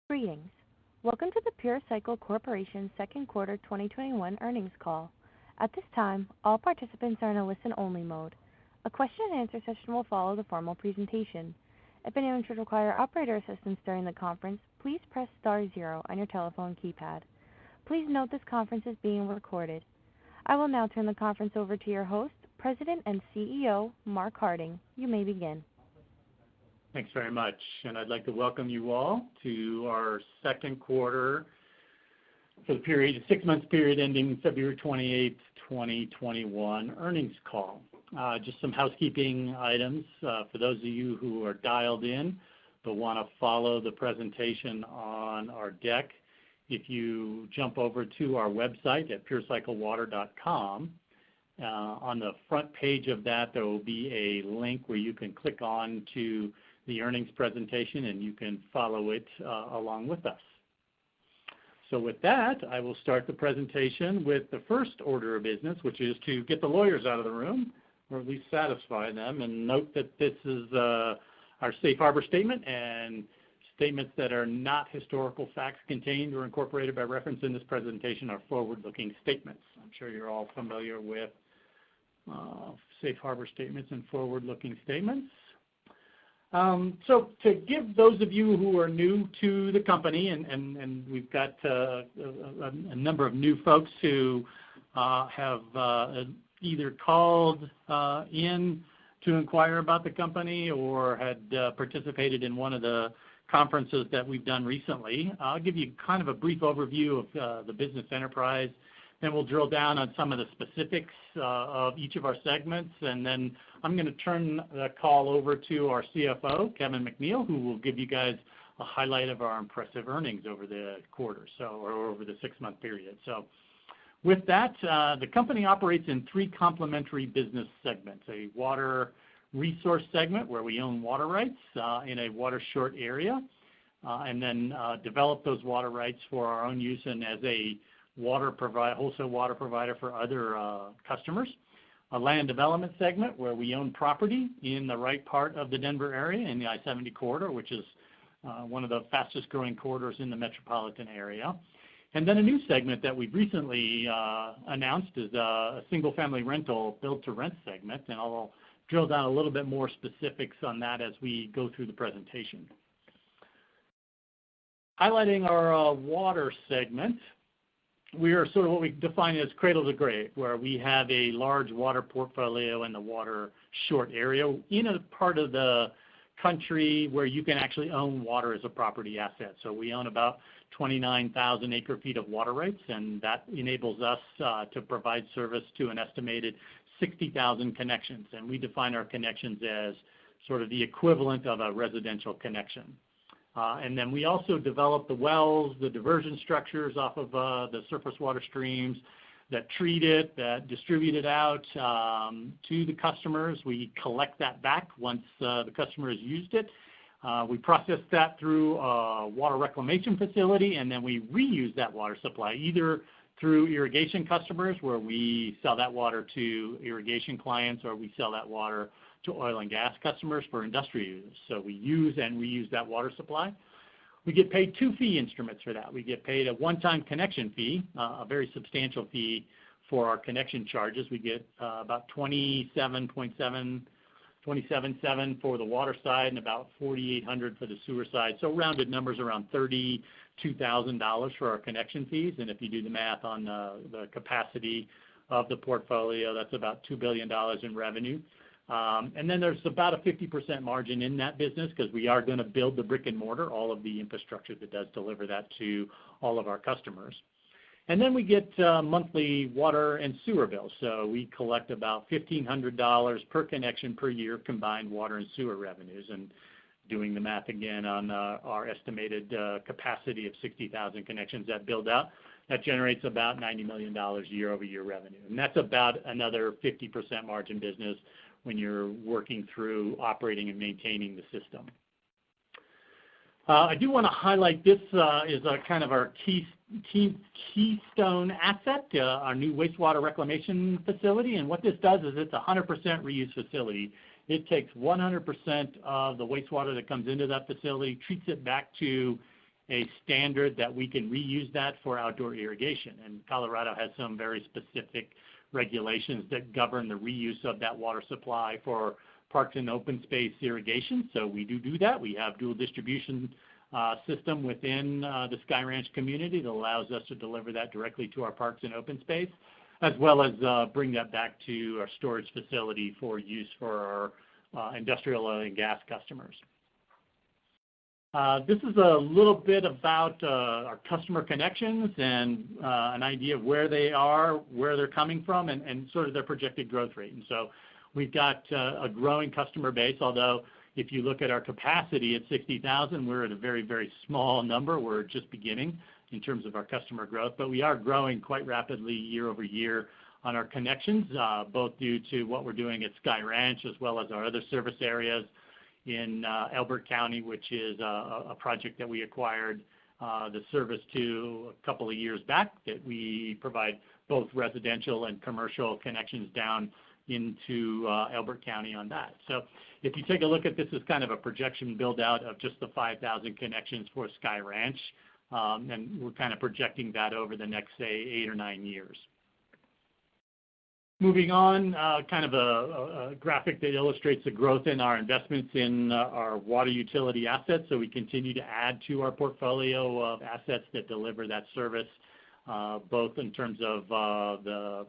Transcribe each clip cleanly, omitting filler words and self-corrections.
Greetings. Welcome to the Pure Cycle Corporation second quarter 2021 earnings call. At this time, all participants are in a listen-only mode. A question and answer session will follow the formal presentation. If anyone should require operator assistance during the conference, please press star 0 on your telephone keypad. Please note this conference is being recorded. I will now turn the conference over to your host, President and CEO, Mark Harding. You may begin. Thanks very much, and I'd like to welcome you all to our second quarter for the period, 6 months period ending February 28th, 2021 earnings call. Just some housekeeping items for those of you who are dialed in but want to follow the presentation on our deck. If you jump over to our website at purecyclewater.com, on the front page of that there will be a link where you can click on to the earnings presentation and you can follow it along with us. So with that, I will start the presentation with the first order of business, which is to get the lawyers out of the room, or at least satisfy them, and note that this is our safe harbor statement, and statements that are not historical facts contained or incorporated by reference in this presentation are forward-looking statements. I'm sure you're all familiar with safe harbor statements and forward-looking statements. So to give those of you who are new to the company, and we've got a number of new folks who have either called in to inquire about the company or had participated in one of the conferences that we've done recently, I'll give you kind of a brief overview of the business enterprise. Then we'll drill down on some of the specifics of each of our segments, and then I'm going to turn the call over to our CFO, Kevin McNeil, who will give you guys a highlight of our impressive earnings over the quarter, or over the 6-month period. So with that, the company operates in 3 complementary business segments: a water resource segment where we own water rights in a water short area, and then develop those water rights for our own use and as a wholesale water provider for other customers. A land development segment where we own property in the right part of the Denver area in the I-70 corridor, which is one of the fastest growing corridors in the metropolitan area. And then a new segment that we've recently announced is a single family rental build to rent segment, and I'll drill down a little bit more specifics on that as we go through the presentation. Highlighting our water segment, we are sort of what we define as cradle to grave, where we have a large water portfolio in the water short area in a part of the country where you can actually own water as a property asset. So we own about 29,000 acre-feet of water rights, and that enables us to provide service to an estimated 60,000 connections. And we define our connections as sort of the equivalent of a residential connection. And then we also develop the wells, the diversion structures off of the surface water streams that treat it, that distribute it out to the customers. We collect that back once the customer has used it. We process that through a water reclamation facility, and then we reuse that water supply either through irrigation customers where we sell that water to irrigation clients, or we sell that water to oil and gas customers for industrial use. So we use and reuse that water supply. We get paid 2 fee instruments for that. We get paid a one-time connection fee, a very substantial fee for our connection charges. We get about $27.7 for the water side and about $4,800 for the sewer side. So rounded numbers around $32,000 for our connection fees. And if you do the math on the capacity of the portfolio, that's about $2 billion in revenue. And then there's about a 50% margin in that business because we are going to build the brick and mortar, all of the infrastructure that does deliver that to all of our customers. And then we get monthly water and sewer bills. So we collect about $1,500 per connection per year combined water and sewer revenues. And doing the math again on our estimated capacity of 60,000 connections that build out, that generates about $90 million year over year revenue. And that's about another 50% margin business when you're working through operating and maintaining the system. I do want to highlight this is kind of our keystone asset, our new wastewater reclamation facility. And what this does is it's a 100% reuse facility. It takes 100% of the wastewater that comes into that facility, treats it back to a standard that we can reuse that for outdoor irrigation. And Colorado has some very specific regulations that govern the reuse of that water supply for parks and open space irrigation. So we do that. We have dual distribution system within the Sky Ranch community that allows us to deliver that directly to our parks and open space, as well as bring that back to our storage facility for use for our industrial oil and gas customers. This is a little bit about our customer connections and an idea of where they are, where they're coming from, and sort of their projected growth rate. And so we've got a growing customer base, although if you look at our capacity at 60,000, we're at a very, very small number. We're just beginning in terms of our customer growth, but we are growing quite rapidly year over year on our connections, both due to what we're doing at Sky Ranch as well as our other service areas in Elbert County, which is a project that we acquired the service to a couple of years back, that we provide both residential and commercial connections down into Elbert County on that. So if you take a look at this as kind of a projection build out of just the 5,000 connections for Sky Ranch, and we're kind of projecting that over the next, say, 8 or 9 years. Moving on, kind of a graphic that illustrates the growth in our investments in our water utility assets. So we continue to add to our portfolio of assets that deliver that service, both in terms of the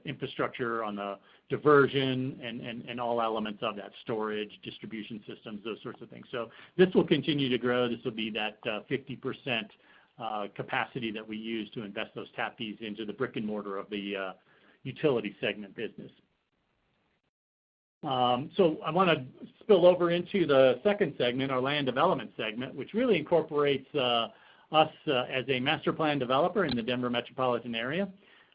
infrastructure on the diversion and all elements of that, storage, distribution systems, those sorts of things. So this will continue to grow. This will be that 50% capacity that we use to invest those tap fees into the brick and mortar of the utility segment business. So I want to spill over into the second segment, our land development segment, which really incorporates us as a master plan developer in the Denver metropolitan area.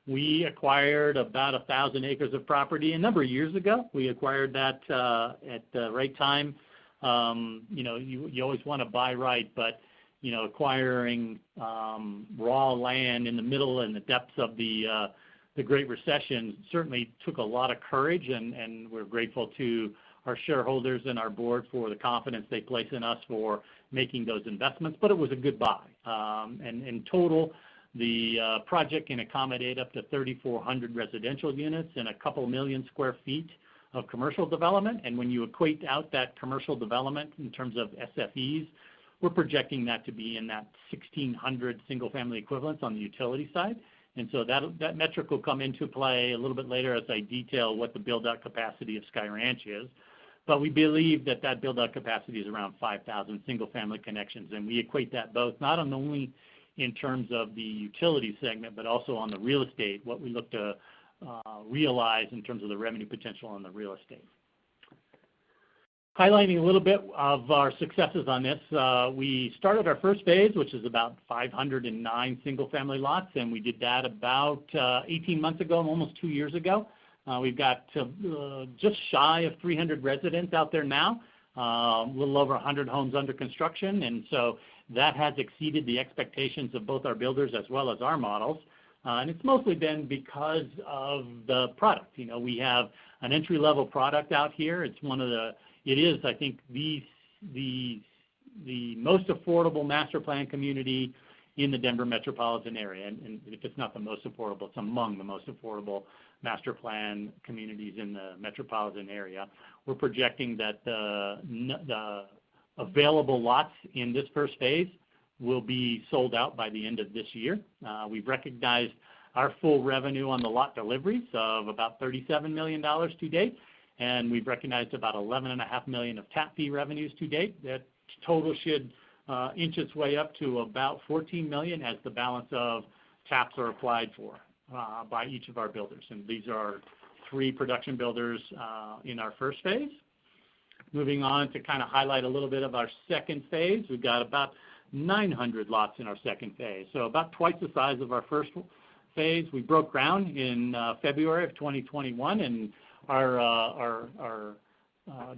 We acquired about 1,000 acres of property a number of years ago. We acquired that at the right time. You always want to buy right, but acquiring raw land in the middle and the depths of the Great Recession certainly took a lot of courage, and we're grateful to our shareholders and our board for the confidence they place in us for making those investments, but it was a good buy. And in total, the project can accommodate up to 3,400 residential units and a couple million square feet of commercial development. And when you equate out that commercial development in terms of SFEs, we're projecting that to be in that 1,600 single-family equivalents on the utility side. And so that metric will come into play a little bit later as I detail what the build-out capacity of Sky Ranch is. But we believe that build-out capacity is around 5,000 single-family connections. And we equate that both not only in terms of the utility segment, but also on the real estate, what we look to realize in terms of the revenue potential on the real estate. Highlighting a little bit of our successes on this, we started our first phase, which is about 509 single-family lots, and we did that about 18 months ago, almost 2 years ago. We've got just shy of 300 residents out there now, a little over 100 homes under construction, and so that has exceeded the expectations of both our builders as well as our models. And it's mostly been because of the product. We have an entry-level product out here. It is, I think, the most affordable master plan community in the Denver metropolitan area. And if it's not the most affordable, it's among the most affordable master plan communities in the metropolitan area. We're projecting that the available lots in this first phase will be sold out by the end of this year. We've recognized our full revenue on the lot deliveries of about $37 million to date. And we've recognized about $11.5 million of tap fee revenues to date. That total should inch its way up to about $14 million as the balance of taps are applied for by each of our builders. And these are 3 production builders in our first phase. Moving on to kind of highlight a little bit of our second phase, we've got about 900 lots in our second phase, so about twice the size of our first phase. We broke ground in February of 2021, and our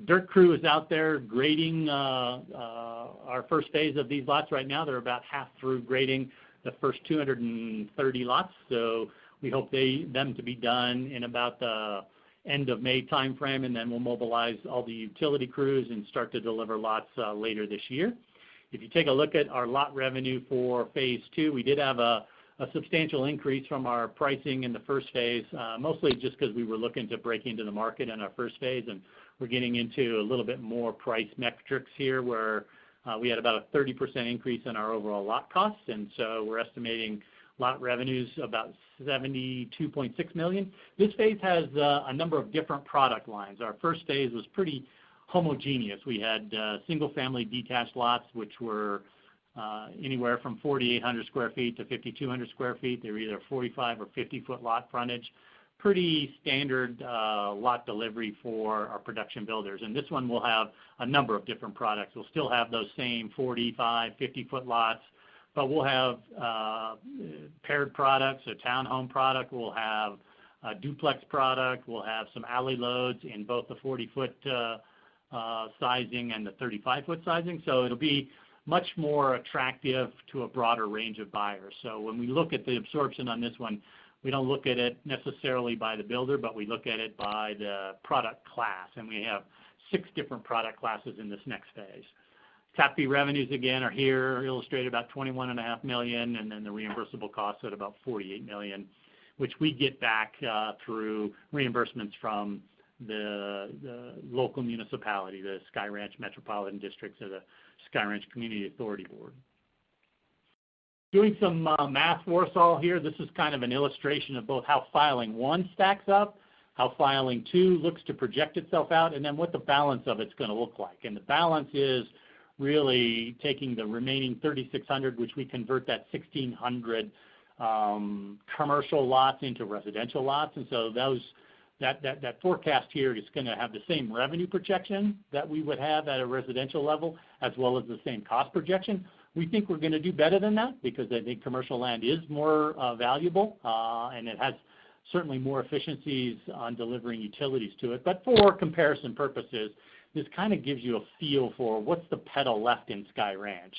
dirt crew is out there grading our first phase of these lots right now. They're about half through grading the first 230 lots, so we hope them to be done in about the end of May timeframe, and then we'll mobilize all the utility crews and start to deliver lots later this year. If you take a look at our lot revenue for phase 2, we did have a substantial increase from our pricing in the first phase, mostly just because we were looking to break into the market in our first phase, and we're getting into a little bit more price metrics here where we had about a 30% increase in our overall lot costs, and so we're estimating lot revenues about $72.6 million. This phase has a number of different product lines. Our first phase was pretty homogeneous. We had single-family detached lots, which were anywhere from 4,800 square feet to 5,200 square feet. They were either 45 or 50-foot lot frontage. Pretty standard lot delivery for our production builders. And this one will have a number of different products. We'll still have those same 45, 50-foot lots, but we'll have paired products, a townhome product. We'll have a duplex product. We'll have some alley loads in both the 40-foot sizing and the 35-foot sizing. So it'll be much more attractive to a broader range of buyers. So when we look at the absorption on this one, we don't look at it necessarily by the builder, but we look at it by the product class. And we have 6 different product classes in this next phase. Tap fee revenues, again, are here illustrated about $21.5 million, and then the reimbursable costs at about $48 million, which we get back through reimbursements from the local municipality, the Sky Ranch Metropolitan Districts or the Sky Ranch Community Authority Board. Doing some math for us all here, this is kind of an illustration of both how filing 1 stacks up, how filing 2 looks to project itself out, and then what the balance of it's going to look like. And the balance is really taking the remaining 3,600, which we convert that 1,600 commercial lots into residential lots. And so that forecast here is going to have the same revenue projection that we would have at a residential level, as well as the same cost projection. We think we're going to do better than that because I think commercial land is more valuable, and it has certainly more efficiencies on delivering utilities to it. But for comparison purposes, this kind of gives you a feel for what's the pedal left in Sky Ranch.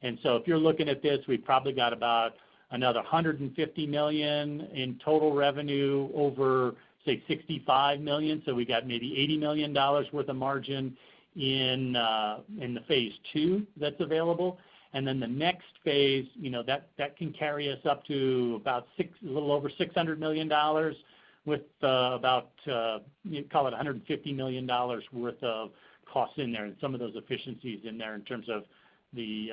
And so if you're looking at this, we've probably got about another $150 million in total revenue over, say, $65 million. So we got maybe $80 million worth of margin in the phase 2 that's available. And then the next phase, that can carry us up to about a little over $600 million with about, call it $150 million worth of costs in there, and some of those efficiencies in there in terms of the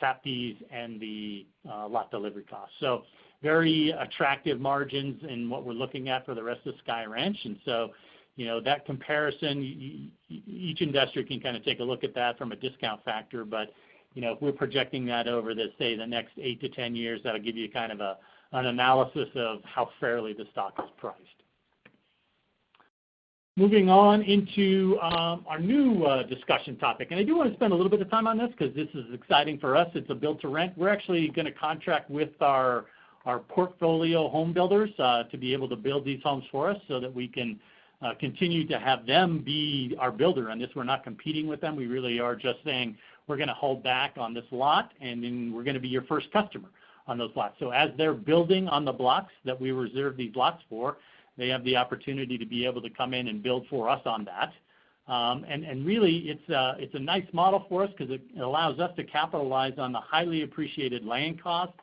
tap fees and the lot delivery costs. So very attractive margins in what we're looking at for the rest of Sky Ranch. And so, that comparison, each investor can kind of take a look at that from a discount factor, but if we're projecting that over the next 8 to 10 years, that'll give you kind of an analysis of how fairly the stock is priced. Moving on into our new discussion topic, and I do want to spend a little bit of time on this because this is exciting for us. It's a build to rent. We're actually going to contract with our portfolio home builders to be able to build these homes for us so that we can continue to have them be our builder on this. We're not competing with them. We really are just saying we're going to hold back on this lot, and then we're going to be your first customer on those lots. So as they're building on the blocks that we reserve these lots for, they have the opportunity to be able to come in and build for us on that. And really, it's a nice model for us because it allows us to capitalize on the highly appreciated land cost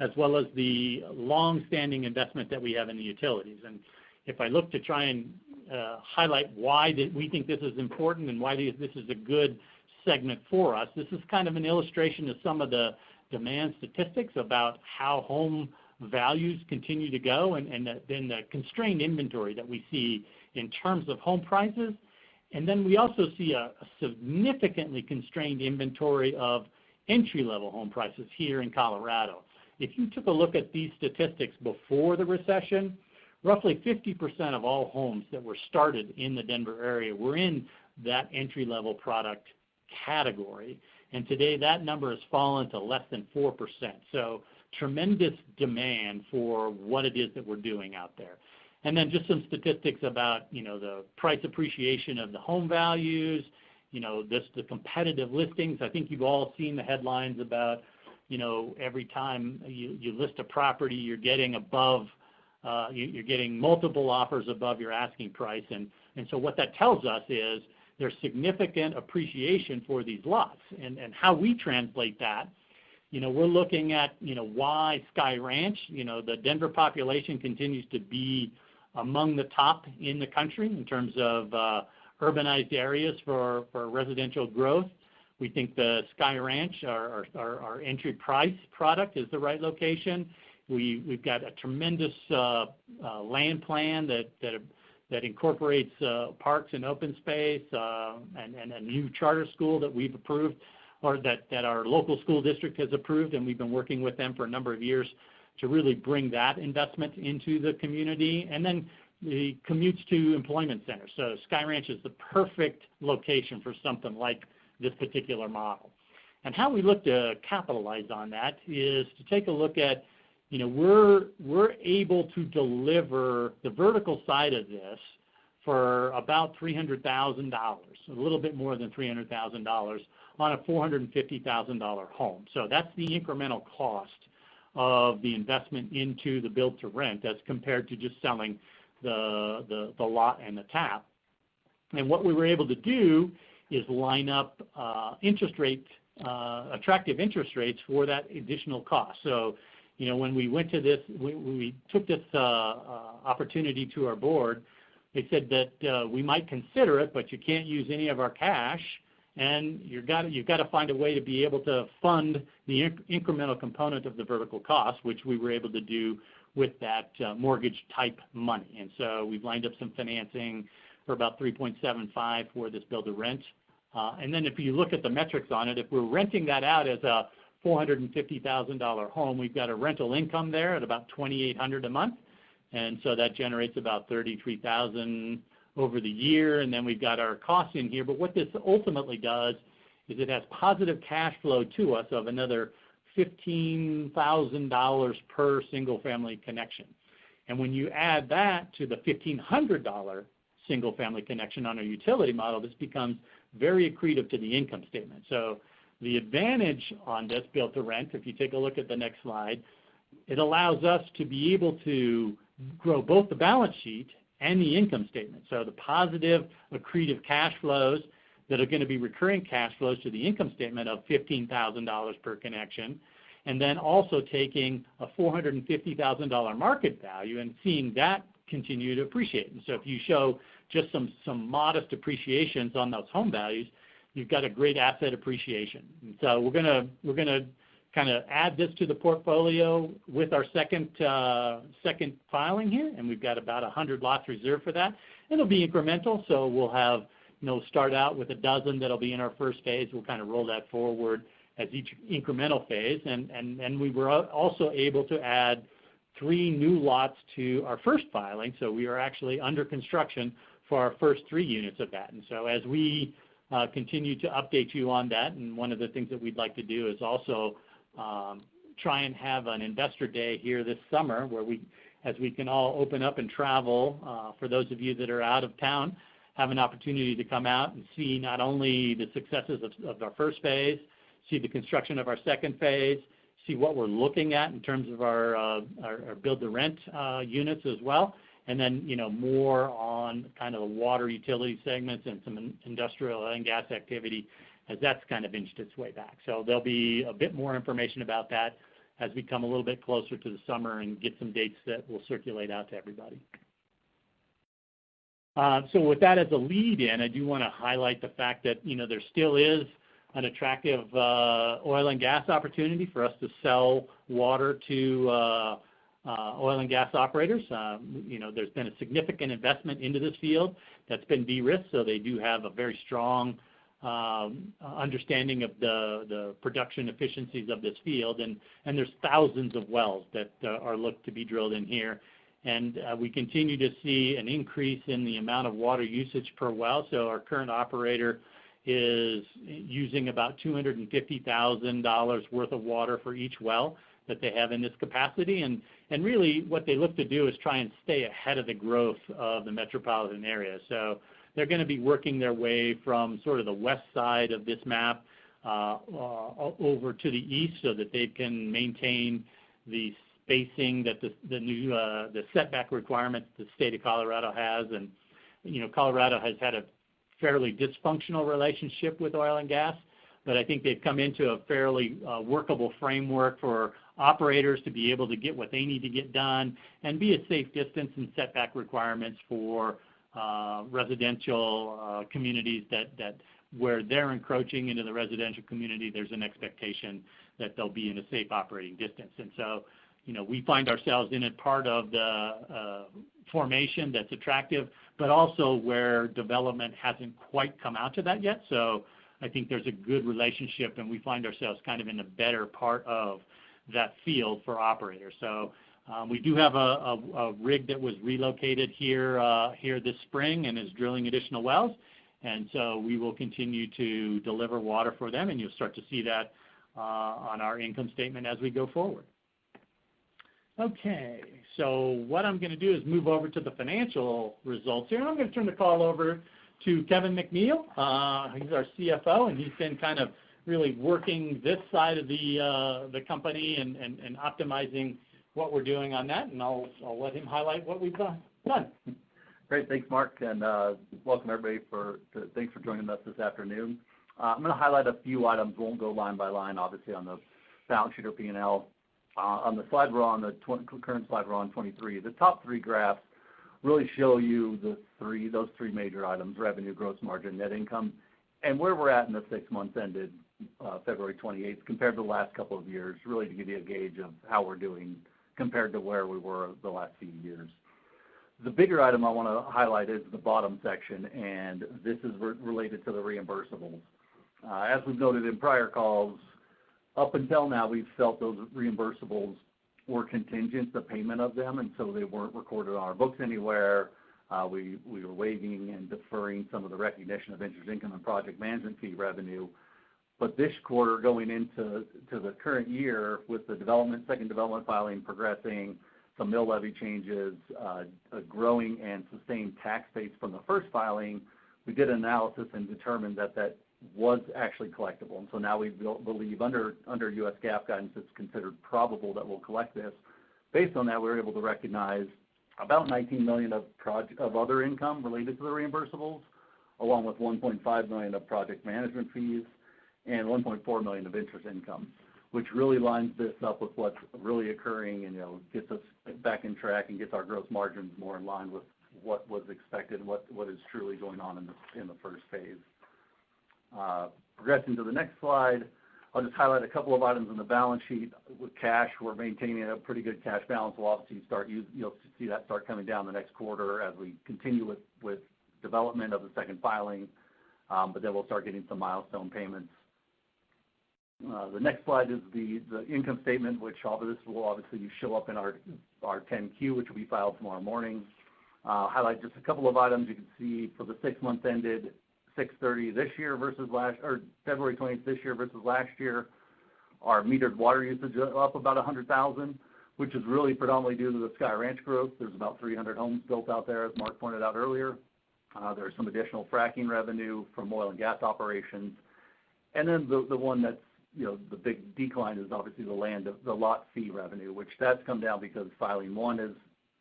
as well as the long-standing investment that we have in the utilities. And if I look to try and highlight why we think this is important and why this is a good segment for us, this is kind of an illustration of some of the demand statistics about how home values continue to go and then the constrained inventory that we see in terms of home prices. And then we also see a significantly constrained inventory of entry-level home prices here in Colorado. If you took a look at these statistics before the recession, roughly 50% of all homes that were started in the Denver area were in that entry-level product category. And today that number has fallen to less than 4%. So tremendous demand for what it is that we're doing out there. And then just some statistics about, the price appreciation of the home values, the competitive listings. I think you've all seen the headlines about, every time you list a property, you're getting you're getting multiple offers above your asking price. And so what that tells us is there's significant appreciation for these lots. And how we translate that, we're looking at, why Sky Ranch, the Denver population continues to be among the top in the country in terms of urbanized areas for residential growth. We think the Sky Ranch, our entry price product, is the right location. We've got a tremendous land plan that incorporates parks and open space and a new charter school that we've approved, or that our local school district has approved, and we've been working with them for a number of years to really bring that investment into the community. And then the commutes to employment centers. So Sky Ranch is the perfect location for something like this particular model. And how we look to capitalize on that is to take a look at, we're able to deliver the vertical side of this for about $300,000, a little bit more than $300,000 on a $450,000 home. So that's the incremental cost of the investment into the build to rent as compared to just selling the lot and the tap. And what we were able to do is line up attractive interest rates for that additional cost. So, when we went to this, we took this opportunity to our board. They said that we might consider it, but you can't use any of our cash, and you've got to find a way to be able to fund the incremental component of the vertical cost, which we were able to do with that mortgage type money. And so we've lined up some financing for about 3.75 for this build to rent. And then if you look at the metrics on it, if we're renting that out as a $450,000 home, we've got a rental income there at about $2,800 a month, and so that generates about $33,000 over the year. And then we've got our costs in here. But what this ultimately does is it has positive cash flow to us of another $15,000 per single family connection. And when you add that to the $1,500 single family connection on our utility model, this becomes very accretive to the income statement. So the advantage on this build to rent, if you take a look at the next slide, it allows us to be able to grow both the balance sheet and the income statement. So the positive accretive cash flows that are going to be recurring cash flows to the income statement of $15,000 per connection, and then also taking a $450,000 market value and seeing that continue to appreciate. And so if you show just some modest appreciations on those home values, you've got a great asset appreciation. And so we're gonna kind of add this to the portfolio with our second filing here, and we've got about 100 lots reserved for that. It'll be incremental, so we'll have start out with a dozen that'll be in our first phase. We'll kind of roll that forward as each incremental phase, and we were also able to add 3 new lots to our first filing, so we are actually under construction for our first 3 units of that. And so as we continue to update you on that, and one of the things that we'd like to do is also try and have an investor day here this summer where as we can all open up and travel, for those of you that are out of town, have an opportunity to come out and see not only the successes of our first phase, see the construction of our second phase, see what we're looking at in terms of our build-to-rent units as well, and then more on kind of the water utility segments and some industrial oil and gas activity as that's kind of inched its way back. So there'll be a bit more information about that as we come a little bit closer to the summer and get some dates that will circulate out to everybody. So with that as a lead-in, I do want to highlight the fact that there still is an attractive oil and gas opportunity for us to sell water to oil and gas operators. There's been a significant investment into this field that's been de-risked, so they do have a very strong understanding of the production efficiencies of this field, and there's thousands of wells that are looked to be drilled in here. And we continue to see an increase in the amount of water usage per well. So our current operator is using about $250,000 worth of water for each well that they have in this capacity. And really what they look to do is try and stay ahead of the growth of the metropolitan area. So they're going to be working their way from sort of the west side of this map over to the east so that they can maintain the spacing that the setback requirements the state of Colorado has. And Colorado has had a fairly dysfunctional relationship with oil and gas, but I think they've come into a fairly workable framework for operators to be able to get what they need to get done and be a safe distance and setback requirements for residential communities that where they're encroaching into the residential community, there's an expectation that they'll be in a safe operating distance. And so, we find ourselves in a part of the formation that's attractive, but also where development hasn't quite come out to that yet. So I think there's a good relationship, and we find ourselves kind of in a better part of that field for operators. So we do have a rig that was relocated here this spring and is drilling additional wells. And so we will continue to deliver water for them, and you'll start to see that on our income statement as we go forward. Okay, so what I'm going to do is move over to the financial results here. And I'm going to turn the call over to Kevin McNeil. He's our CFO, and he's been kind of really working this side of the company and optimizing what we're doing on that. And I'll let him highlight what we've done. Great, thanks, Mark, and welcome everybody. Thanks for joining us this afternoon. I'm going to highlight a few items. Won't go line by line, obviously, on the balance sheet or P&L. On the slide we're on, the current slide we're on, 23, the top three graphs really show you those three major items: revenue, gross margin, net income, and where we're at in the 6 months ended February 28th compared to the last couple of years, really to give you a gauge of how we're doing compared to where we were the last few years. The bigger item I want to highlight is the bottom section, and this is related to the reimbursables. As we've noted in prior calls, up until now, we've felt those reimbursables were contingent, the payment of them, and so they weren't recorded on our books anywhere. We were waiving and deferring some of the recognition of interest income and project management fee revenue. But this quarter, going into the current year, with the second development filing progressing, some mill levy changes, a growing and sustained tax base from the first filing, we did an analysis and determined that was actually collectible. And so now we believe under U.S. GAAP guidance, it's considered probable that we'll collect this. Based on that, we were able to recognize about $19 million of other income related to the reimbursables, along with $1.5 million of project management fees and $1.4 million of interest income, which really lines this up with what's really occurring and gets us back in track and gets our gross margins more in line with what was expected, what is truly going on in the first phase. Progressing to the next slide, I'll just highlight a couple of items on the balance sheet. With cash, we're maintaining a pretty good cash balance. We'll obviously you'll see that start coming down the next quarter as we continue with development of the second filing, but then we'll start getting some milestone payments. The next slide is the income statement, which this will obviously show up in our 10-Q, which will be filed tomorrow morning. Highlight just a couple of items. You can see for the 6 months ended 6/30 this year versus February 20th this year versus last year, our metered water usage up about 100,000, which is really predominantly due to the Sky Ranch growth. There's about 300 homes built out there, as Mark pointed out earlier. There's some additional fracking revenue from oil and gas operations, and then the one that's the big decline is obviously the lot fee revenue, which that's come down because filing 1 is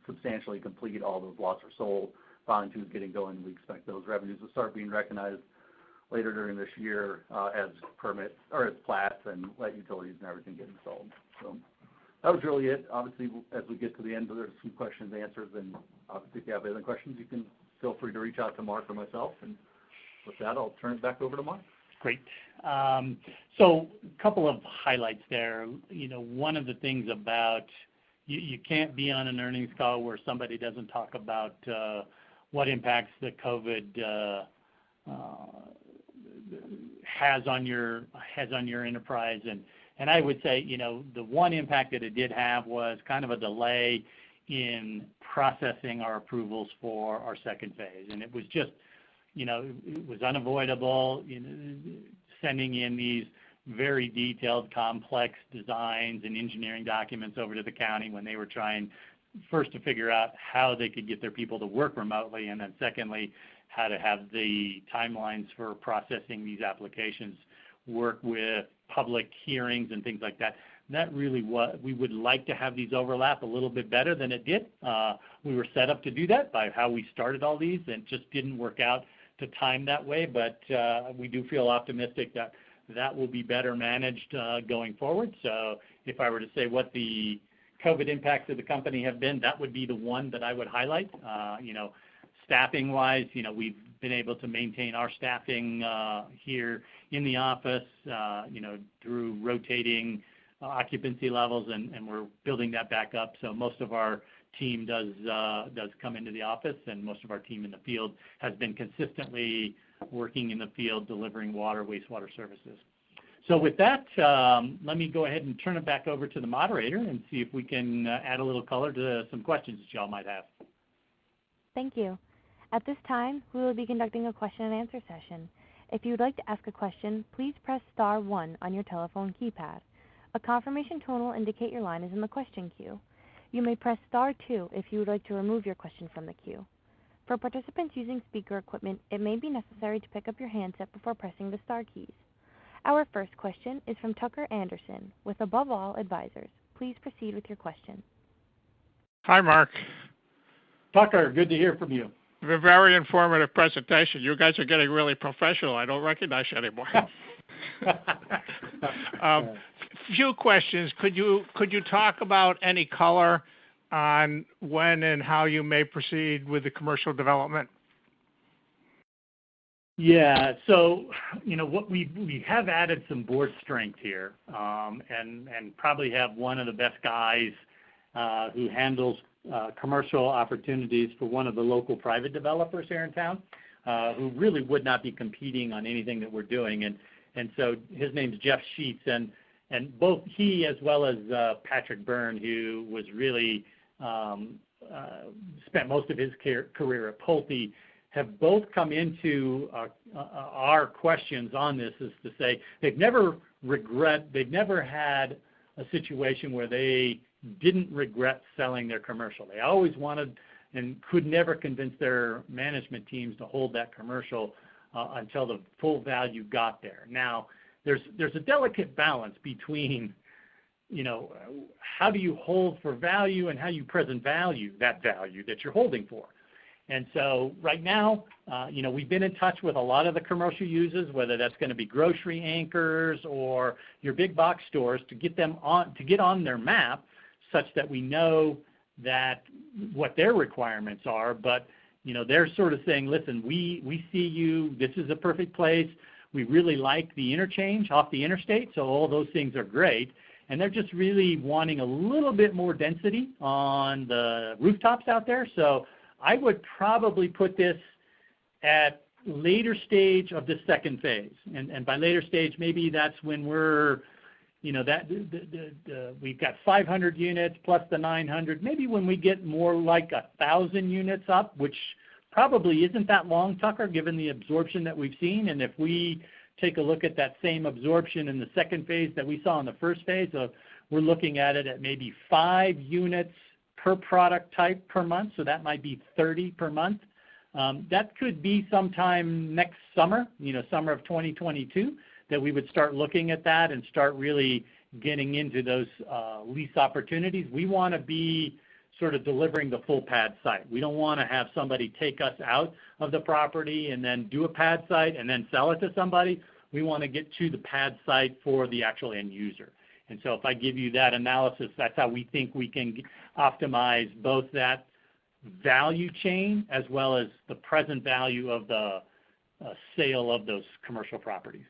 substantially complete. All those lots are sold. Filing 2 is getting going. We expect those revenues to start being recognized later during this year as permits or as plats and let utilities and everything get installed. So that was really it. Obviously, as we get to the end, there's some questions and answers, and obviously if you have other questions, you can feel free to reach out to Mark or myself. And with that, I'll turn it back over to Mark. Great. So a couple of highlights there. One of the things about you can't be on an earnings call where somebody doesn't talk about what impacts the COVID has on your enterprise. And I would say, the one impact that it did have was kind of a delay in processing our approvals for our second phase. And it was just, it was unavoidable, sending in these very detailed, complex designs and engineering documents over to the county when they were trying first to figure out how they could get their people to work remotely, and then secondly, how to have the timelines for processing these applications work with public hearings and things like that. That really we would like to have these overlap a little bit better than it did. We were set up to do that by how we started all these, and it just didn't work out time that way, but we do feel optimistic that that will be better managed going forward. So if I were to say what the COVID impacts of the company have been, that would be the one that I would highlight. Staffing-wise, we've been able to maintain our staffing here in the office, through rotating occupancy levels, and we're building that back up. So most of our team does come into the office, and most of our team in the field has been consistently working in the field delivering water, wastewater services. So with that, let me go ahead and turn it back over to the moderator and see if we can add a little color to some questions that y'all might have. Thank you. At this time, we will be conducting a question and answer session. If you would like to ask a question, please press star 1 on your telephone keypad. A confirmation tone will indicate your line is in the question queue. You may press star 2 if you would like to remove your question from the queue. For participants using speaker equipment, it may be necessary to pick up your handset before pressing the star keys. Our first question is from Tucker Anderson with Above All Advisors. Please proceed with your question. Hi, Mark. Tucker, good to hear from you. A very informative presentation. You guys are getting really professional. I don't recognize you anymore. Few questions. Could you talk about any color on when and how you may proceed with the commercial development? Yeah, so what we have added some board strength here, and probably have one of the best guys who handles commercial opportunities for one of the local private developers here in town, who really would not be competing on anything that we're doing, and so his name's Jeff Sheets, and both he as well as Patrick Byrne, who was really spent most of his career at Pulte, have both come into our questions on this, is to say they've never had a situation where they didn't regret selling their commercial. They always wanted and could never convince their management teams to hold that commercial until the full value got there. Now, there's a delicate balance between, how do you hold for value and how you present value that you're holding for. And so right now, we've been in touch with a lot of the commercial users, whether that's going to be grocery anchors or your big box stores, to get on their map, such that we know that what their requirements are. But they're sort of saying, listen, we see you. This is a perfect place. We really like the interchange off the interstate, so all those things are great. And they're just really wanting a little bit more density on the rooftops out there. So I would probably put this at later stage of the second phase. And by later stage, maybe that's when we're, we've got 500 units plus the 900, maybe when we get more like 1,000 units up, which probably isn't that long, Tucker, given the absorption that we've seen. And if we take a look at that same absorption in the second phase that we saw in the first phase, we're looking at it at maybe 5 units per product type per month, so that might be 30 per month. That could be sometime next summer, summer of 2022, that we would start looking at that and start really getting into those lease opportunities. We want to be sort of delivering the full pad site. We don't want to have somebody take us out of the property and then do a pad site and then sell it to somebody. We want to get to the pad site for the actual end user. And so if I give you that analysis, that's how we think we can optimize both that value chain as well as the present value of the sale of those commercial properties.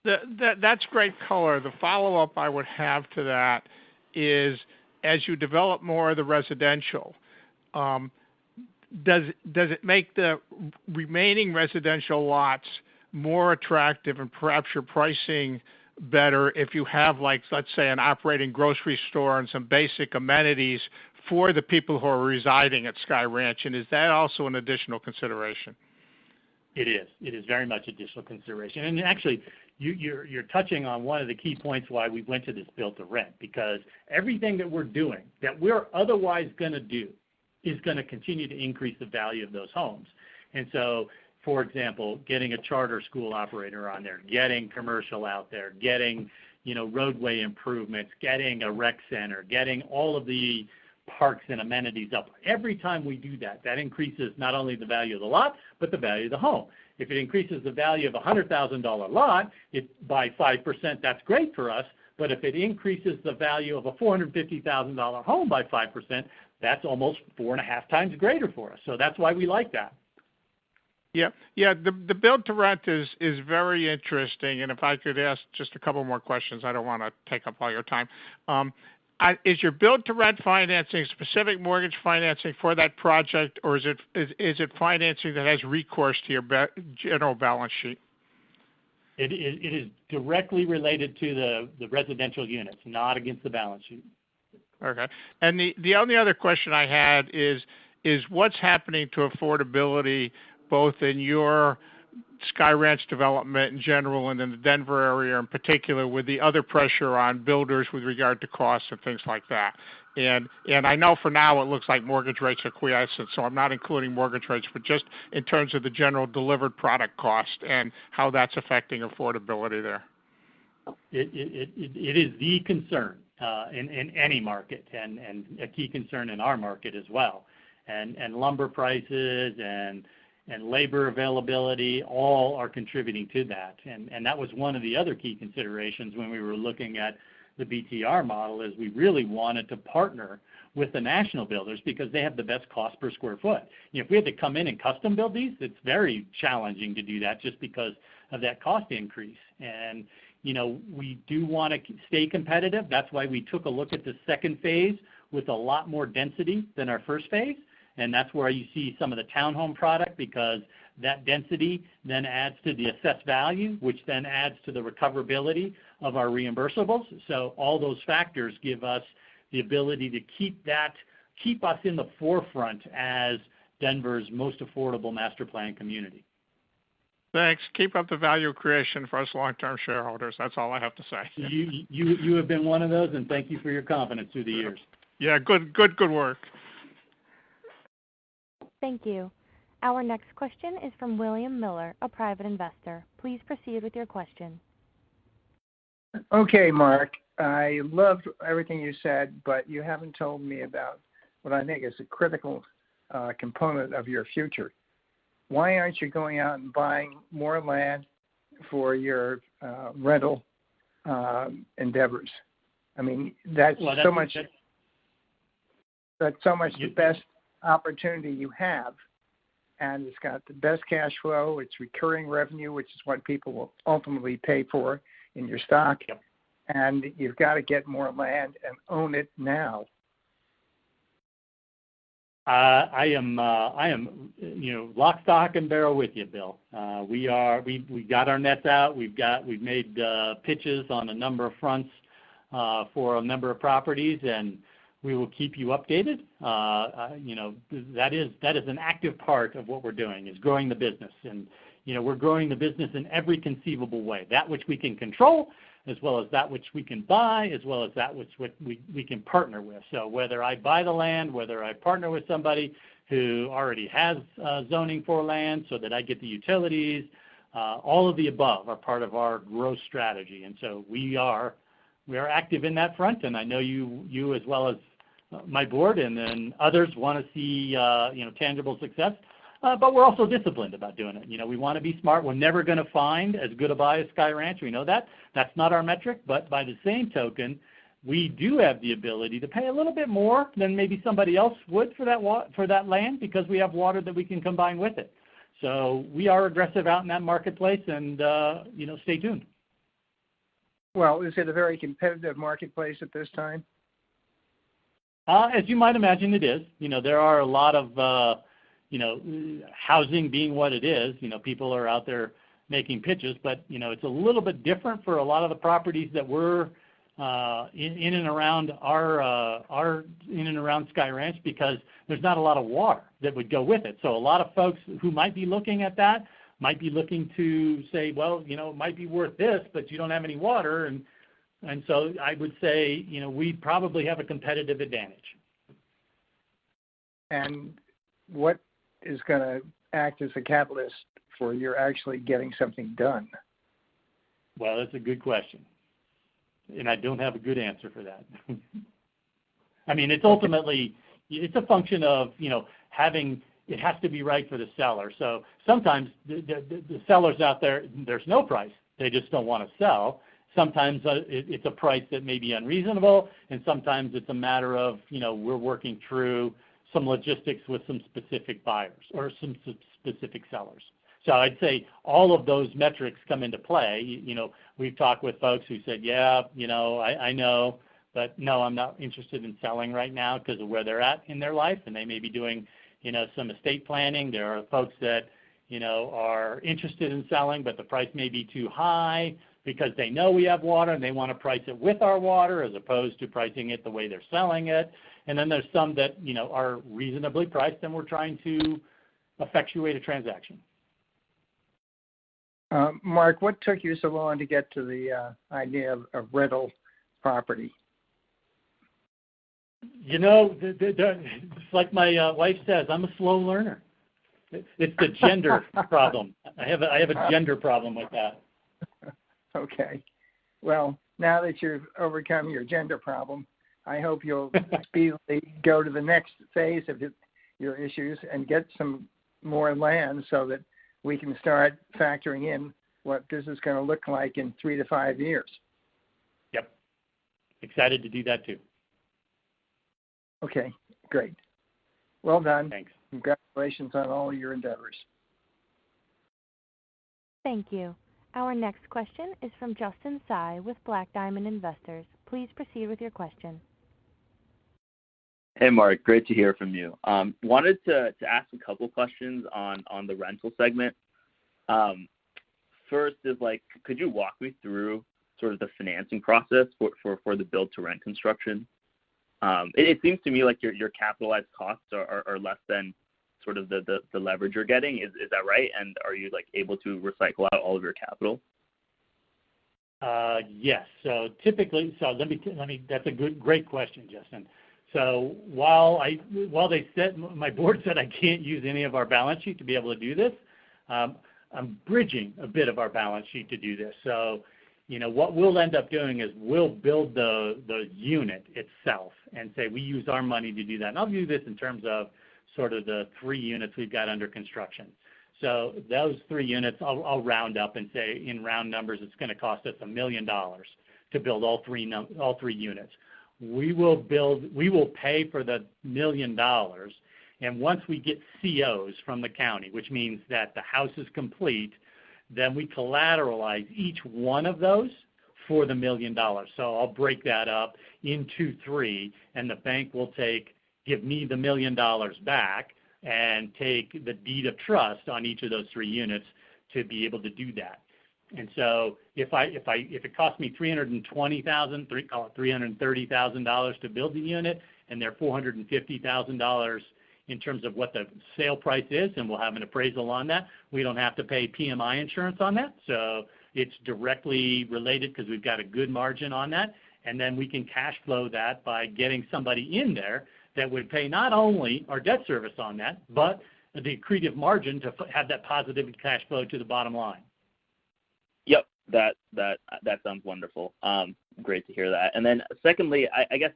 That's great color. The follow-up I would have to that is, as you develop more of the residential, does it make the remaining residential lots more attractive and perhaps your pricing better if you have, like, let's say, an operating grocery store and some basic amenities for the people who are residing at Sky Ranch? And is that also an additional consideration? It is. It is very much additional consideration. And actually, you're touching on one of the key points why we went to this build-to-rent, because everything that we're doing that we're otherwise going to do is going to continue to increase the value of those homes. And so, for example, getting a charter school operator on there, getting commercial out there, getting roadway improvements, getting a rec center, getting all of the parks and amenities up. Every time we do that, that increases not only the value of the lot, but the value of the home. If it increases the value of a $100,000 lot by 5%, that's great for us. But if it increases the value of a $450,000 home by 5%, that's almost 4.5 times greater for us. So that's why we like that. Yeah. The build to rent is very interesting. And if I could ask just a couple more questions, I don't want to take up all your time. Is your build to rent financing specific mortgage financing for that project, or is it financing that has recourse to your general balance sheet? It is directly related to the residential units, not against the balance sheet. Okay. And the only other question I had is what's happening to affordability both in your Sky Ranch development in general and in the Denver area in particular, with the other pressure on builders with regard to costs and things like that. And I know for now it looks like mortgage rates are quiescent, so I'm not including mortgage rates, but just in terms of the general delivered product cost and how that's affecting affordability there. It is the concern in any market, and a key concern in our market as well. And lumber prices and labor availability all are contributing to that. And that was one of the other key considerations when we were looking at the BTR model, is we really wanted to partner with the national builders because they have the best cost per square foot. If we had to come in and custom build these, it's very challenging to do that just because of that cost increase. And we do want to stay competitive. That's why we took a look at the second phase with a lot more density than our first phase. And that's where you see some of the townhome product, because that density then adds to the assessed value, which then adds to the recoverability of our reimbursables. So all those factors give us the ability to keep us in the forefront as Denver's most affordable master plan community. Thanks. Keep up the value creation for us long-term shareholders. That's all I have to say. You have been one of those, and thank you for your confidence through the years. Yeah, good work. Thank you. Our next question is from William Miller, a private investor. Please proceed with your question. Okay, Mark. I loved everything you said, but you haven't told me about what I think is a critical component of your future. Why aren't you going out and buying more land for your rental endeavors? I mean, that's so much the best opportunity you have, and it's got the best cash flow. It's recurring revenue, which is what people will ultimately pay for in your stock. Yep. And you've got to get more land and own it now. I am, lock, stock, and barrel with you, Bill. We got our nets out. We've made pitches on a number of fronts for a number of properties, and we will keep you updated. That is an active part of what we're doing, is growing the business. And, we're growing the business in every conceivable way, that which we can control, as well as that which we can buy, as well as that which we can partner with. So whether I buy the land, whether I partner with somebody who already has zoning for land so that I get the utilities, all of the above are part of our growth strategy. And so we are active in that front, and I know you as well as my board and then others want to see tangible success. But we're also disciplined about doing it. We want to be smart. We're never going to find as good a buy as Sky Ranch. We know that. That's not our metric. But by the same token, we do have the ability to pay a little bit more than maybe somebody else would for that land, because we have water that we can combine with it. So we are aggressive out in that marketplace, and stay tuned. Well, is it a very competitive marketplace at this time? As you might imagine, it is. There are a lot of housing being what it is, people are out there making pitches, but, it's a little bit different for a lot of the properties that we're in and around Sky Ranch, because there's not a lot of water that would go with it. So a lot of folks who might be looking at that might be looking to say, well, it might be worth this, but you don't have any water. And so I would say, we probably have a competitive advantage. And what is going to act as a catalyst for your actually getting something done? Well, that's a good question, and I don't have a good answer for that. I mean, it's ultimately, it's a function of, having, it has to be right for the seller. So sometimes the sellers out there, there's no price. They just don't want to sell. Sometimes it's a price that may be unreasonable, and sometimes it's a matter of, we're working through some logistics with some specific buyers or some specific sellers. So I'd say all of those metrics come into play. We've talked with folks who said, yeah, I know, but no, I'm not interested in selling right now because of where they're at in their life, and they may be doing, some estate planning. There are folks that, are interested in selling, but the price may be too high because they know we have water and they want to price it with our water as opposed to pricing it the way they're selling it. And then there's some that, are reasonably priced and we're trying to effectuate a transaction. Mark, what took you so long to get to the idea of rental property? It's like my wife says, I'm a slow learner. It's the gender problem. I have a gender problem with that. Okay. Well, now that you've overcome your gender problem, I hope you'll speedily go to the next phase of your issues and get some more land so that we can start factoring in what this is going to look like in 3 to 5 years. Yep. Excited to do that too. Okay, great. Well done. Thanks. Congratulations on all your endeavors. Thank you. Our next question is from Justin Tsai with Black Diamond Investors. Please proceed with your question. Hey, Mark. Great to hear from you. Wanted to ask a couple questions on the rental segment. First is, could you walk me through sort of the financing process for the build-to-rent construction? It seems to me like your capitalized costs are less than sort of the leverage you're getting. Is that right? And are you able to recycle out all of your capital? Yes. So typically, let me. That's a great question, Justin. So while they said, my board said I can't use any of our balance sheet to be able to do this, I'm bridging a bit of our balance sheet to do this. So, what we'll end up doing is we'll build the unit itself and say we use our money to do that. And I'll do this in terms of sort of the 3 units we've got under construction. So those 3 units, I'll round up and say in round numbers, it's going to cost us $1 million to build all three units. We will pay for the $1 million, and once we get COs from the county, which means that the house is complete, then we collateralize each one of those for the $1 million. So I'll break that up into 3, and the bank will give me the $1 million back and take the deed of trust on each of those 3 units to be able to do that. And so if it costs me $330,000 to build the unit, and they're $450,000 in terms of what the sale price is, and we'll have an appraisal on that, we don't have to pay PMI insurance on that. So it's directly related because we've got a good margin on that. And then we can cash flow that by getting somebody in there that would pay not only our debt service on that, but the accretive margin to have that positive cash flow to the bottom line. Yep, that sounds wonderful. Great to hear that. And then secondly, I guess,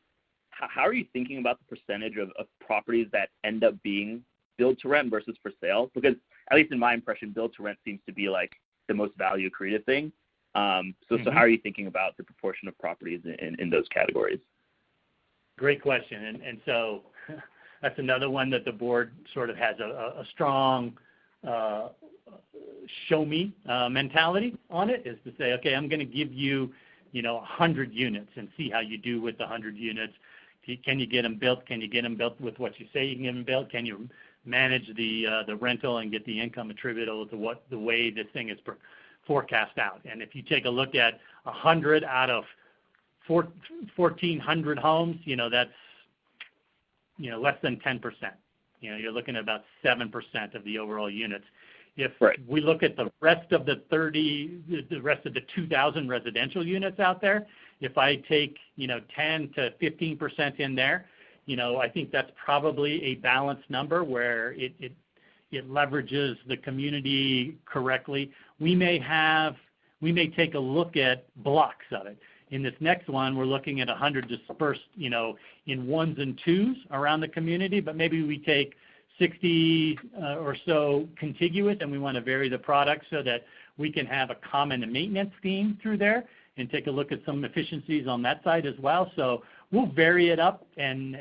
how are you thinking about the percentage of properties that end up being build to rent versus for sale? Because at least in my impression, build to rent seems to be the most value accretive thing. So how are you thinking about the proportion of properties in those categories? Great question. And so that's another one that the board sort of has a strong show me mentality on it, is to say, okay, I'm going to give you, 100 units and see how you do with the 100 units. Can you get them built? Can you get them built with what you say you can get them built? Can you manage the rental and get the income attributable to the way this thing is forecast out? And if you take a look at 100 out of 1,400 homes, that's less than 10%. You're looking at about 7% of the overall units. If we look at the rest of the 2,000 residential units out there, if I take 10 to 15% in there, I think that's probably a balanced number where it leverages the community correctly. We may take a look at blocks of it In this next one, we're looking at 100 dispersed, in ones and twos around the community, but maybe we take 60 or so contiguous, and we want to vary the product so that we can have a common maintenance scheme through there and take a look at some efficiencies on that side as well. So we'll vary it up and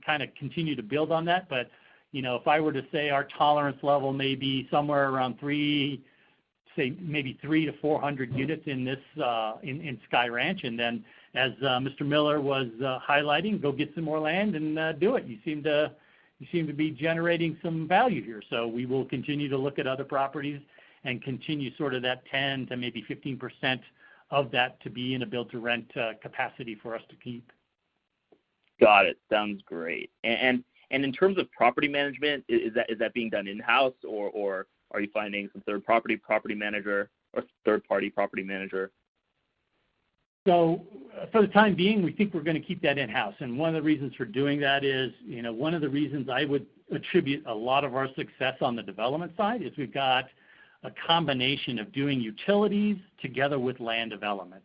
kind of continue to build on that. But, if I were to say our tolerance level may be somewhere around maybe 300 to 400 units in this in Sky Ranch, and then as Mr. Miller was highlighting, go get some more land and do it. You seem to be generating some value here, so we will continue to look at other properties and continue sort of that 10 to maybe 15% of that to be in a build-to-rent capacity for us to keep. Got it. Sounds great. And in terms of property management, is that being done in-house, or are you finding some third-party property manager or third-party property manager? So for the time being, we think we're going to keep that in-house. And one of the reasons for doing that is, one of the reasons I would attribute a lot of our success on the development side is we've got a combination of doing utilities together with land development.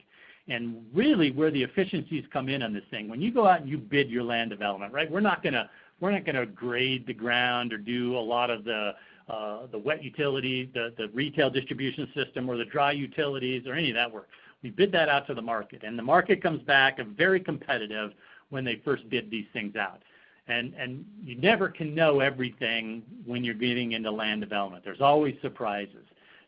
And really where the efficiencies come in on this thing, when you go out and you bid your land development, right, we're not going to grade the ground or do a lot of the wet utility, the retail distribution system or the dry utilities or any of that work. We bid that out to the market, and the market comes back very competitive when they first bid these things out. And you never can know everything when you're getting into land development. There's always surprises.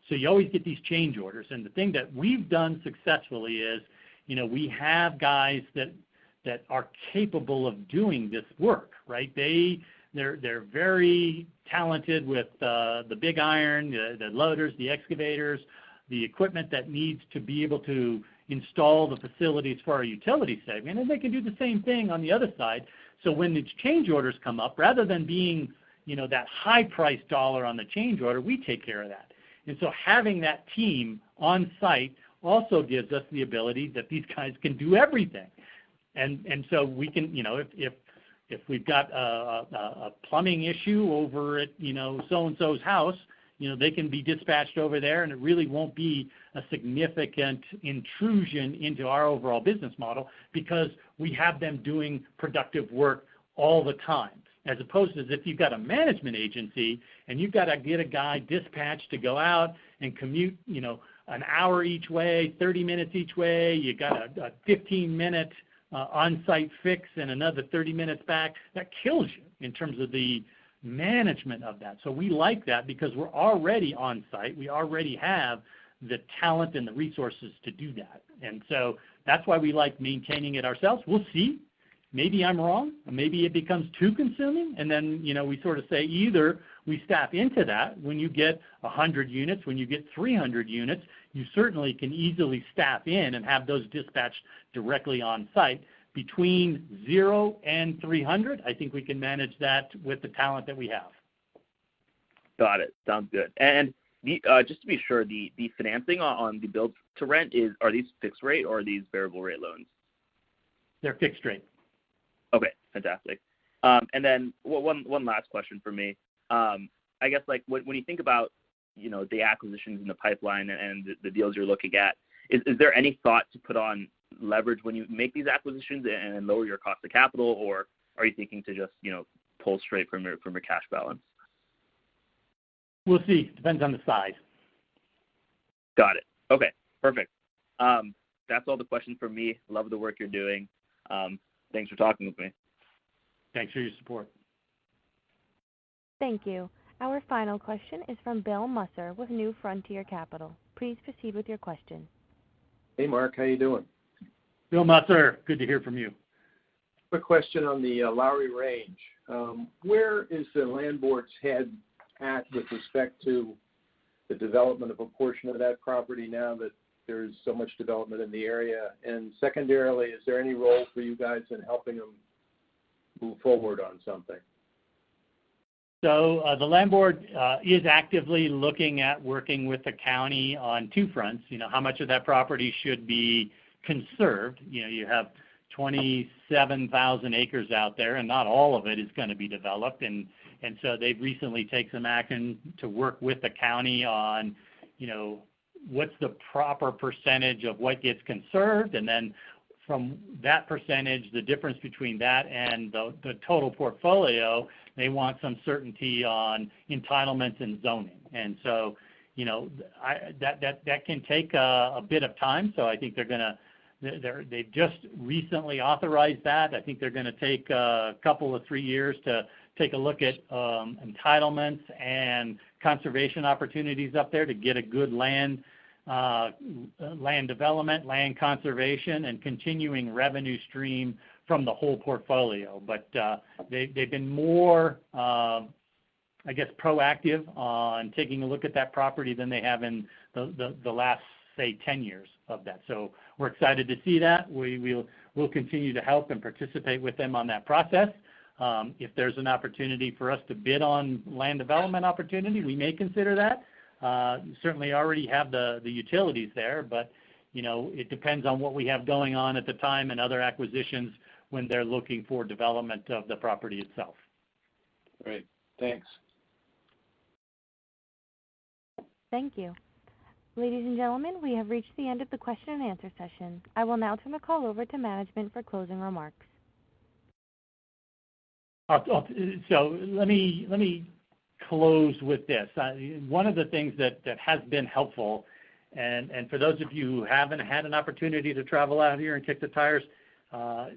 So you always get these change orders. And the thing that we've done successfully is, we have guys that are capable of doing this work, right? They're very talented with the big iron, the loaders, the excavators, the equipment that needs to be able to install the facilities for our utility segment, and they can do the same thing on the other side. So when these change orders come up, rather than being, that high price dollar on the change order, we take care of that. And so having that team on site also gives us the ability that these guys can do everything. And so we can, if we've got a plumbing issue over at, so-and-so's house, they can be dispatched over there, and it really won't be a significant intrusion into our overall business model because we have them doing productive work all the time, as opposed to if you've got a management agency and you've got to get a guy dispatched to go out and commute, an hour each way, 30 minutes each way, you got a 15-minute on-site fix and another 30 minutes back. That kills you in terms of the management of that. So we like that because we're already on site. We already have the talent and the resources to do that. And so that's why we like maintaining it ourselves. We'll see. Maybe I'm wrong. Maybe it becomes too consuming. And then, we sort of say either we staff into that when you get 100 units, when you get 300 units, you certainly can easily staff in and have those dispatched directly on site. Between 0 and 300, I think we can manage that with the talent that we have. Got it. Sounds good. And just to be sure, the financing on the build to rent are these fixed rate or are these variable rate loans? They're fixed rate. Okay, fantastic. And then one last question for me. I guess when you think about the acquisitions in the pipeline and the deals you're looking at, is there any thought to put on leverage when you make these acquisitions and lower your cost of capital, or are you thinking to just pull straight from your cash balance? We'll see. Depends on the size. Got it. Okay, perfect. That's all the questions from me. Love the work you're doing. Thanks for talking with me. Thanks for your support. Thank you. Our final question is from Bill Musser with New Frontier Capital. Please proceed with your question. Hey, Mark. How you doing? Bill Musser, good to hear from you. Quick question on the Lowry Range. Where is the land board's head at with respect to the development of a portion of that property now that there's so much development in the area? And secondarily, is there any role for you guys in helping them move forward on something? So the land board is actively looking at working with the county on two fronts. How much of that property should be conserved. You have 27,000 acres out there, and not all of it is going to be developed. And so they've recently taken some action to work with the county on, what's the proper percentage of what gets conserved, and then from that percentage, the difference between that and the total portfolio, they want some certainty on entitlements and zoning. And so, that can take a bit of time. So I think they've just recently authorized that. I think they're going to take a couple of 3 years to take a look at entitlements and conservation opportunities up there to get a good land development, land conservation, and continuing revenue stream from the whole portfolio. But they've been more, proactive on taking a look at that property than they have in the last, say, 10 years of that. So we're excited to see that. We'll continue to help and participate with them on that process. If there's an opportunity for us to bid on land development opportunity, we may consider that. Certainly already have the utilities there, but it depends on what we have going on at the time and other acquisitions when they're looking for development of the property itself. Great. Thanks. Thank you. Ladies and gentlemen, we have reached the end of the question and answer session. I will now turn the call over to management for closing remarks. So let me close with this. One of the things that has been helpful, and for those of you who haven't had an opportunity to travel out here and kick the tires,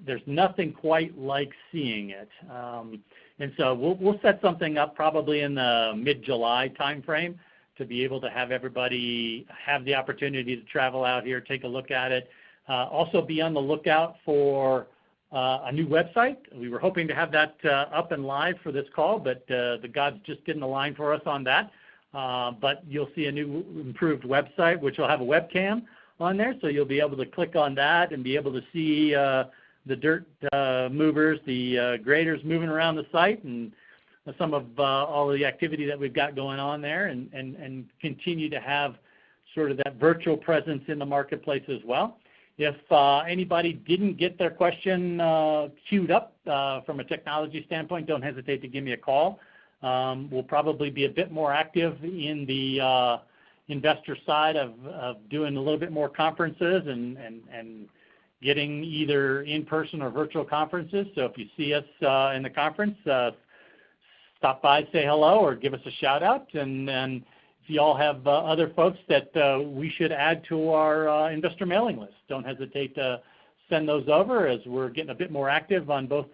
there's nothing quite like seeing it. And so we'll set something up probably in the mid-July timeframe to be able to have everybody have the opportunity to travel out here, take a look at it. Also be on the lookout for a new website. We were hoping to have that up and live for this call, but the gods just didn't align for us on that. But you'll see a new improved website, which will have a webcam on there, so you'll be able to click on that and be able to see the dirt movers, the graders moving around the site, and some of all of the activity that we've got going on there, and continue to have sort of that virtual presence in the marketplace as well. If anybody didn't get their question queued up from a technology standpoint, don't hesitate to give me a call. We'll probably be a bit more active in the investor side of doing a little bit more conferences and getting either in-person or virtual conferences. So if you see us in the conference, stop by, say hello, or give us a shout out. And if you all have other folks that we should add to our investor mailing list, don't hesitate to send those over, as we're getting a bit more active on both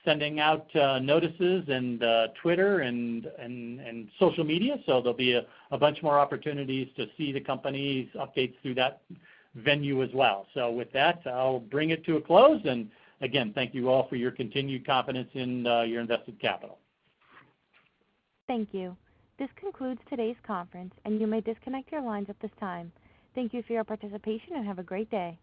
sending out notices and Twitter and social media. So there'll be a bunch more opportunities to see the company's updates through that venue as well. So with that, I'll bring it to a close. And again, thank you all for your continued confidence in your invested capital. Thank you. This concludes today's conference, and you may disconnect your lines at this time. Thank you for your participation and have a great day.